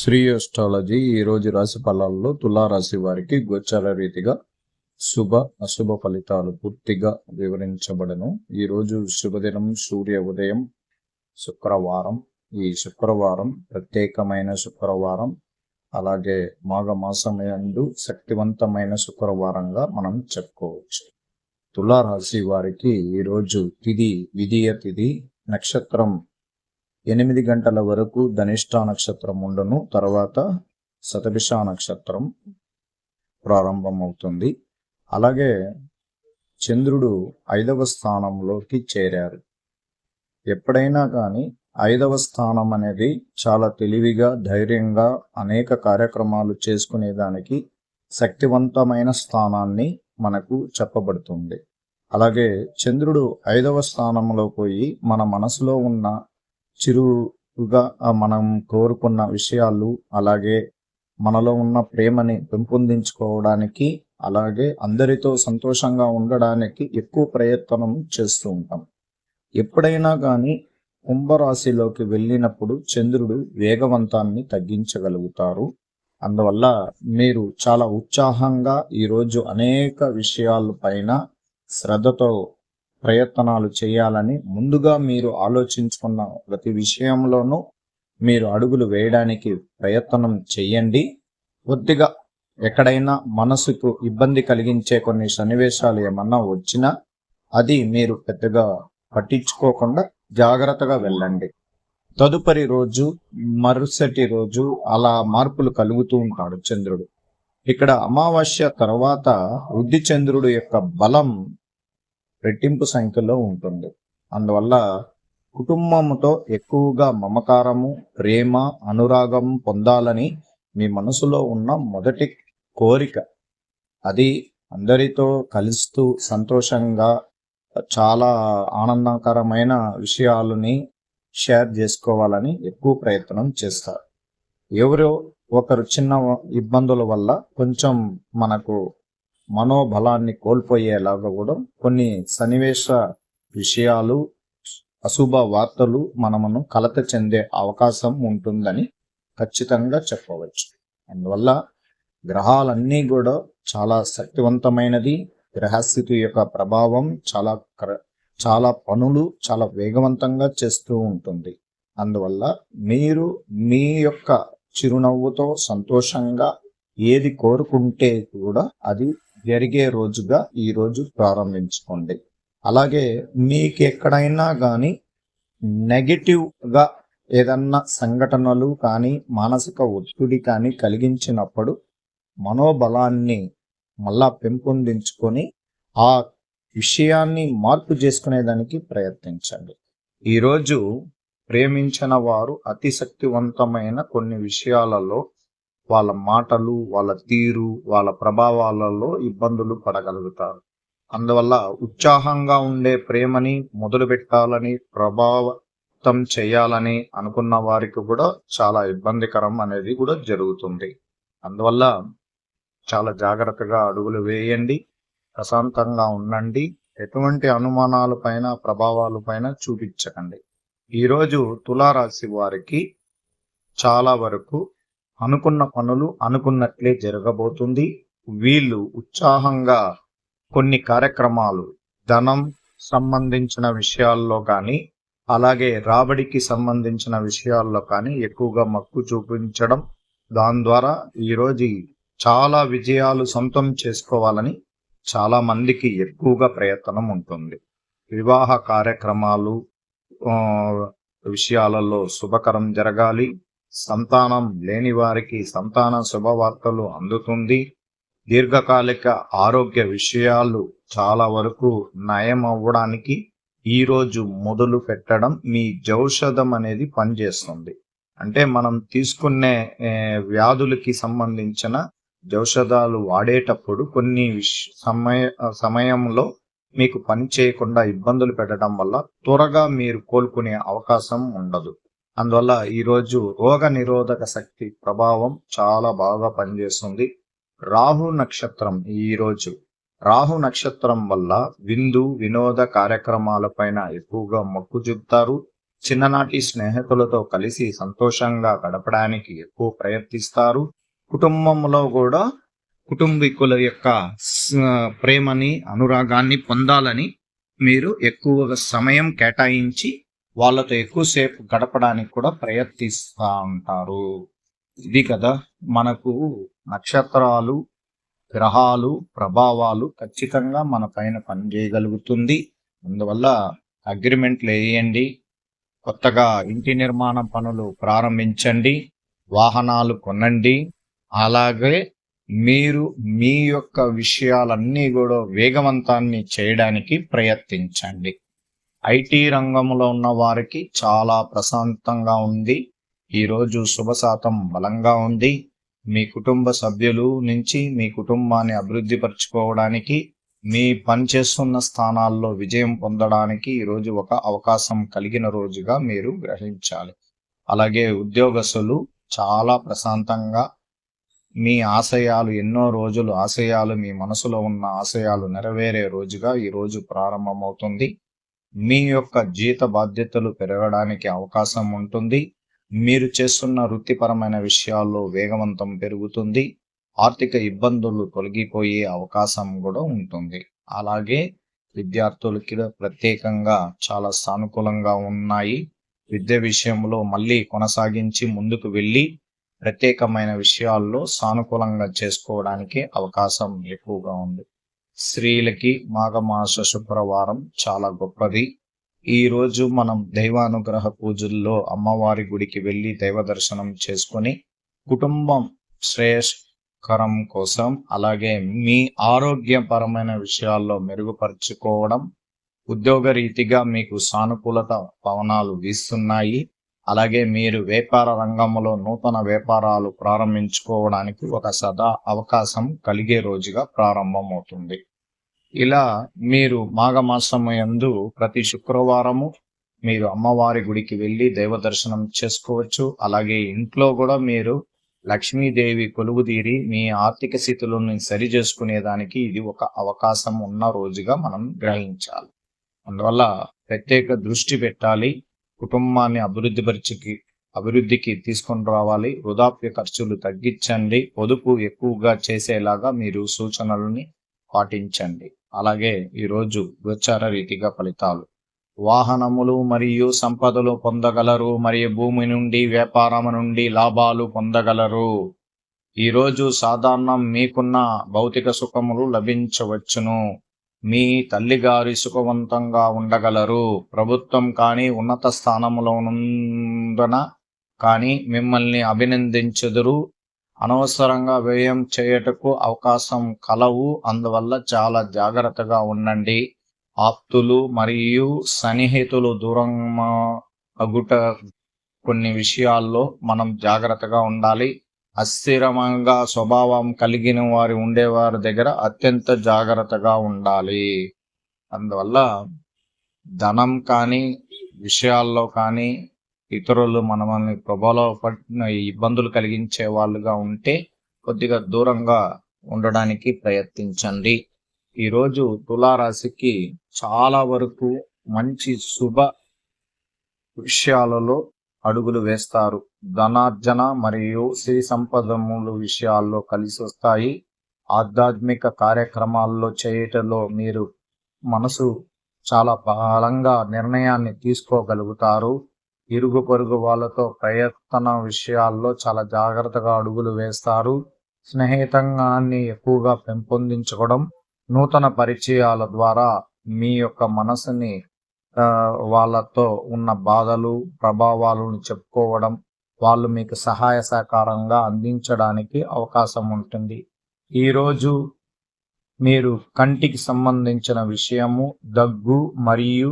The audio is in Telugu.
శ్రీ అస్ట్రాలజీ ఈరోజు రాశి ఫలాల్లో తులారాశి వారికి గోచార రీతిగా శుభ అశుభ ఫలితాలు పూర్తిగా వివరించబడను. ఈరోజు శుభదినం సూర్య ఉదయం శుక్రవారం. ఈ శుక్రవారం ప్రత్యేకమైన శుక్రవారం, అలాగే మాఘమాసమయందు శక్తివంతమైన శుక్రవారంగా మనం చెప్పుకోవచ్చు. తులారాశి వారికి ఈరోజు తిథి విధియ తిథి, నక్షత్రం 8 గంటల వరకు ధనిష్ట నక్షత్రం ఉండను. తర్వాత శతభిష నక్షత్రం ప్రారంభమవుతుంది. అలాగే చంద్రుడు 5వ స్థానంలోకి చేరారు. ఎప్పుడైనా కానీ 5వ స్థానం అనేది చాలా తెలివిగా, ధైర్యంగా అనేక కార్యక్రమాలు చేసుకునేదానికి శక్తివంతమైన స్థానాన్ని మనకు చెప్పబడుతుంది. అలాగే చంద్రుడు 5వ స్థానంలో పోయి మన మనసులో ఉన్న చిరుగా మనం కోరుకున్న విషయాలు, అలాగే మనలో ఉన్న ప్రేమని పెంపొందించుకోవడానికి, అలాగే అందరితో సంతోషంగా ఉండడానికి ఎక్కువ ప్రయత్నం చేస్తూ ఉంటాం. ఎప్పుడైనా కానీ కుంభరాశిలోకి వెళ్ళినప్పుడు చంద్రుడు వేగవంతాన్ని తగ్గించగలుగుతారు. అందువల్ల మీరు చాలా ఉత్సాహంగా ఈరోజు అనేక విషయాల పైన శ్రద్ధతో ప్రయత్నాలు చేయాలని ముందుగా మీరు ఆలోచించుకున్న ప్రతి విషయంలోనూ మీరు అడుగులు వేయడానికి ప్రయత్నం చేయండి. కొద్దిగా ఎక్కడైనా మనసుకు ఇబ్బంది కలిగించే కొన్ని సన్నివేశాలు ఏమన్నా వచ్చినా అది మీరు పెద్దగా పట్టించుకోకుండా జాగ్రత్తగా వెళ్ళండి. తదుపరి రోజు, మరుసటి రోజు అలా మార్పులు కలుగుతూ ఉంటాడు చంద్రుడు. ఇక్కడ అమావాస్య తర్వాత వృద్ధి చంద్రుడు యొక్క బలం రెట్టింపు సంఖ్యలో ఉంటుంది. అందువల్ల కుటుంబంతో ఎక్కువగా మమకారము, ప్రేమ, అనురాగం పొందాలని మీ మనసులో ఉన్న మొదటి కోరిక. అది అందరితో కలుస్తూ సంతోషంగా చాలా ఆనందకరమైన విషయాలని షేర్ చేసుకోవాలని ఎక్కువ ప్రయత్నం చేస్తారు. ఎవరో ఒకరు చిన్న ఇబ్బందుల వల్ల కొంచెం మనకు మనోబలాన్ని కోల్పోయేలాగా కూడా కొన్ని సన్నివేశ విషయాలు, అశుభ వార్తలు మనమును కలత చెందే అవకాశం ఉంటుందని ఖచ్చితంగా చెప్పవచ్చు. అందువల్ల గ్రహాలన్నీ కూడా చాలా శక్తివంతమైనది. గ్రహస్థితి యొక్క ప్రభావం చాలా పనులు చాలా వేగవంతంగా చేస్తూ ఉంటుంది. అందువల్ల మీరు మీ యొక్క చిరునవ్వుతో సంతోషంగా ఏది కోరుకుంటే కూడా అది జరిగే రోజుగా ఈ రోజు ప్రారంభించుకోండి. అలాగే మీకు ఎక్కడైనా కానీ నెగటివ్గా ఏదన్నా సంఘటనలు కానీ మానసిక ఒత్తిడి కానీ కలిగించినప్పుడు మనోబలాన్ని మళ్ళా పెంపొందించుకొని ఆ విషయాన్ని మార్పు చేసుకునేదానికి ప్రయత్నించండి. ఈరోజు ప్రేమించిన వారు అతి శక్తివంతమైన కొన్ని విషయాలలో వాళ్ళ మాటలు, వాళ్ళ తీరు, వాళ్ళ ప్రభావాలలో ఇబ్బందులు పడగలుగుతారు. అందువల్ల ఉత్సాహంగా ఉండే ప్రేమని మొదలు పెట్టాలని, ప్రభావితం చేయాలని అనుకున్న వారికి కూడా చాలా ఇబ్బందికరం అనేది కూడా జరుగుతుంది. అందువల్ల చాలా జాగ్రత్తగా అడుగులు వేయండి, ప్రశాంతంగా ఉండండి, ఎటువంటి అనుమానాల పైన ప్రభావాల పైన చూపించకండి. ఈరోజు తులారాశి వారికి చాలా వరకు అనుకున్న పనులు అనుకున్నట్లే జరగబోతుంది. వీళ్ళు ఉత్సాహంగా కొన్ని కార్యక్రమాలు, ధనం సంబంధించిన విషయాల్లో కానీ, అలాగే రాబడికి సంబంధించిన విషయాల్లో కానీ ఎక్కువగా మక్కువ చూపించడం, దాని ద్వారా ఈరోజు చాలా విజయాలు సొంతం చేసుకోవాలని చాలా మందికి ఎక్కువగా ప్రయత్నం ఉంటుంది. వివాహ కార్యక్రమాలు విషయాలలో శుభకరం జరగాలి. సంతానం లేని వారికి సంతాన శుభవార్తలు అందుతుంది. దీర్ఘకాలిక ఆరోగ్య విషయాలు చాలా వరకు నయం అవ్వడానికి ఈరోజు మొదలు పెట్టడం మీ ఔషధం అనేది పనిచేస్తుంది. అంటే మనం తీసుకునే వ్యాధులకి సంబంధించిన ఔషధాలు వాడేటప్పుడు కొన్ని సమయంలో మీకు పని చేయకుండా ఇబ్బందులు పెట్టడం వల్ల త్వరగా మీరు కోలుకునే అవకాశం ఉండదు. అందువల్ల ఈరోజు రోగ నిరోధక శక్తి ప్రభావం చాలా బాగా పనిచేస్తుంది. రాహు నక్షత్రం ఈరోజు రాహు నక్షత్రం వల్ల విందు వినోద కార్యక్రమాలపైన ఎక్కువగా మొక్కు చూపుతారు. చిన్ననాటి స్నేహితులతో కలిసి సంతోషంగా గడపడానికి ఎక్కువ ప్రయత్నిస్తారు. కుటుంబంలో కూడా కుటుంబీకుల యొక్క ప్రేమని, అనురాగాన్ని పొందాలని మీరు ఎక్కువగా సమయం కేటాయించి వాళ్ళతో ఎక్కువసేపు గడపడానికి కూడా ప్రయత్నిస్తూ ఉంటారు. ఇది కదా మనకు నక్షత్రాలు, గ్రహాలు, ప్రభావాలు ఖచ్చితంగా మన పైన పనిచేయగలుగుతుంది. అందువల్ల అగ్రిమెంట్లు వేయండి, కొత్తగా ఇంటి నిర్మాణ పనులు ప్రారంభించండి, వాహనాలు కొనండి. అలాగే మీరు మీ యొక్క విషయాలన్నీ కూడా వేగవంతాన్ని చేయడానికి ప్రయత్నించండి. ఐటీ రంగంలో ఉన్న వారికి చాలా ప్రశాంతంగా ఉంది. ఈరోజు శుభశాతం బలంగా ఉంది. మీ కుటుంబ సభ్యులు నుంచి మీ కుటుంబాన్ని అభివృద్ధి పరచుకోవడానికి, మీ పనిచేస్తున్న స్థానాల్లో విజయం పొందడానికి ఈరోజు ఒక అవకాశం కలిగిన రోజుగా మీరు గ్రహించాలి. అలాగే ఉద్యోగస్తులు చాలా ప్రశాంతంగా మీ ఆశయాలు, ఎన్నో రోజులు ఆశయాలు, మీ మనసులో ఉన్న ఆశయాలు నెరవేరే రోజుగా ఈరోజు ప్రారంభమవుతుంది. మీ యొక్క జీత బాధ్యతలు పెరగడానికి అవకాశం ఉంటుంది. మీరు చేస్తున్న వృత్తిపరమైన విషయాల్లో వేగవంతం పెరుగుతుంది. ఆర్థిక ఇబ్బందులు తొలగిపోయే అవకాశం కూడా ఉంటుంది. అలాగే విద్యార్థులకి ప్రత్యేకంగా చాలా సానుకూలంగా ఉన్నాయి. విద్య విషయంలో మళ్ళీ కొనసాగించి ముందుకు వెళ్ళి ప్రత్యేకమైన విషయాల్లో సానుకూలంగా చేసుకోవడానికి అవకాశం ఎక్కువగా ఉంది. స్త్రీలకి మాఘమాస శుక్రవారం చాలా గొప్పది. ఈ రోజు మనం దైవానుగ్రహ పూజల్లో అమ్మవారి గుడికి వెళ్ళి దైవ దర్శనం చేసుకొని కుటుంబం శ్రేయస్కరం కోసం, అలాగే మీ ఆరోగ్యపరమైన విషయాల్లో మెరుగుపరుచుకోవడం, ఉద్యోగ రీతిగా మీకు సానుకూలత పవనాలు వీస్తున్నాయి. అలాగే మీరు వ్యాపార రంగంలో నూతన వ్యాపారాలు ప్రారంభించుకోవడానికి ఒక సదా అవకాశం కలిగే రోజుగా ప్రారంభమవుతుంది. ఇలా మీరు మాఘమాసము యందు ప్రతి శుక్రవారము మీరు అమ్మవారి గుడికి వెళ్ళి దైవ దర్శనం చేసుకోవచ్చు. అలాగే ఇంట్లో కూడా మీరు లక్ష్మీదేవి కొలువుదీరి మీ ఆర్థిక స్థితులను సరి చేసుకునేదానికి ఇది ఒక అవకాశం ఉన్న రోజుగా మనం గ్రహించాలి. అందువల్ల ప్రత్యేక దృష్టి పెట్టాలి. కుటుంబాన్ని అభివృద్ధికి తీసుకొని రావాలి. వృధాప్య ఖర్చులు తగ్గించండి. పొదుపు ఎక్కువగా చేసేలాగా మీరు సూచనలని పాటించండి. అలాగే ఈరోజు గోచార రీతిగా ఫలితాలు: వాహనములు మరియు సంపదలు పొందగలరు, మరియు భూమి నుండి వ్యాపారము నుండి లాభాలు పొందగలరు. ఈరోజు సాధారణం మీకున్న భౌతిక సుఖములు లభించవచ్చును. మీ తల్లిగారి సుఖవంతంగా ఉండగలరు. ప్రభుత్వం కానీ ఉన్నత స్థానములో ఉన్నందున కానీ మిమ్మల్ని అభినందించెదరు. అనవసరంగా వ్యయం చేయటకు అవకాశం కలవు. అందువల్ల చాలా జాగ్రత్తగా ఉండండి. ఆప్తులు మరియు సన్నిహితులు దూరం అగుట కొన్ని విషయాల్లో మనం జాగ్రత్తగా ఉండాలి. అస్థిరంగా స్వభావం కలిగిన వారు ఉండేవారి దగ్గర అత్యంత జాగ్రత్తగా ఉండాలి. అందువల్ల ధనం కానీ విషయాల్లో కానీ ఇతరులు మనల్ని ప్రభావపడిన ఇబ్బందులు కలిగించే వాళ్ళుగా ఉంటే కొద్దిగా దూరంగా ఉండడానికి ప్రయత్నించండి. ఈరోజు తులారాశికి చాలా వరకు మంచి శుభ విషయాలలో అడుగులు వేస్తారు. ధనార్జన మరియు సిరి సంపదముల విషయాల్లో కలిసి వస్తాయి. ఆధ్యాత్మిక కార్యక్రమాల్లో చేయటంలో మీరు మనసు చాలా బలంగా నిర్ణయాన్ని తీసుకోగలుగుతారు. ఇరుగు పొరుగు వాళ్ళతో ప్రయత్న విషయాల్లో చాలా జాగ్రత్తగా అడుగులు వేస్తారు. స్నేహితంగాన్ని ఎక్కువగా పెంపొందించుకోవడం, నూతన పరిచయాల ద్వారా మీ యొక్క మనసుని వాళ్ళతో ఉన్న బాధలు, ప్రభావాలను చెప్పుకోవడం, వాళ్ళు మీకు సహాయ సహకారంగా అందించడానికి అవకాశం ఉంటుంది. ఈరోజు మీరు కంటికి సంబంధించిన విషయము దగ్గు మరియు